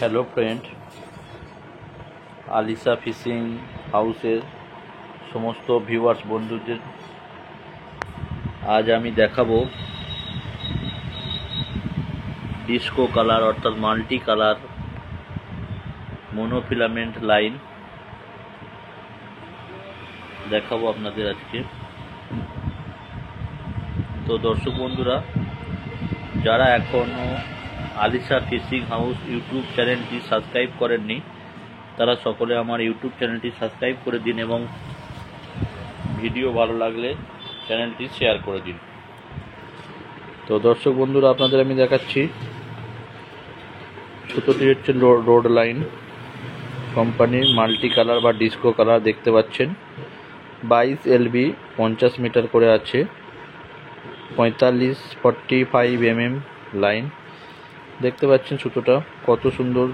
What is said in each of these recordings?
Hello friend, Alisha fishing হাউসের সমস্ত viewers বন্ধুদের আজ আমি দেখাবো ডিস্কো কালার অর্থাৎ মাল্টি কালার মোনোফিলামেন্ট লাইন দেখাবো আপনাদের আজকে। তো দর্শক বন্ধুরা, যারা এখনও আলিশা ফিশিং হাউস ইউটিউব চ্যানেলটি সাবস্ক্রাইব করেননি তারা সকলে আমার ইউটিউব চ্যানেলটি সাবস্ক্রাইব করে দিন এবং ভিডিও ভালো লাগলে চ্যানেলটি শেয়ার করে দিন। তো দর্শক বন্ধুরা, আপনাদের আমি দেখাচ্ছি ছোটোটি হচ্ছে রোড লাইন কোম্পানির মাল্টি কালার বা ডিস্কো কালার দেখতে পাচ্ছেন। 22 LB 50 মিটার করে আছে, 45 mm লাইন দেখতে পাচ্ছেন। সুতোটা কত সুন্দর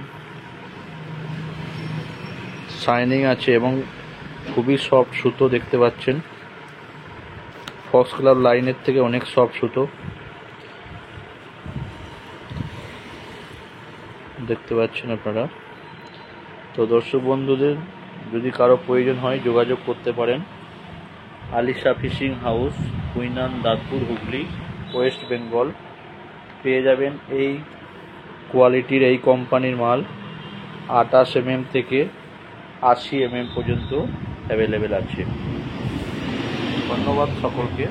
শাইনিং আছে এবং খুবই সফট সুতো দেখতে পাচ্ছেন। ফক্স কালার লাইনের থেকে অনেক সফট সুতো দেখতে পাচ্ছেন আপনারা। তো দর্শক বন্ধুদের যদি কারো প্রয়োজন হয় যোগাযোগ করতে পারেন। Alisha fishing house, Kuinan, Dantpur, Hooghly, west Bengal. পেয়ে যাবেন এই কোয়ালিটির এই কোম্পানির মাল 28 mm থেকে 80 mm পর্যন্ত অ্যাভেলেবেল আছে। ধন্যবাদ সকলকে।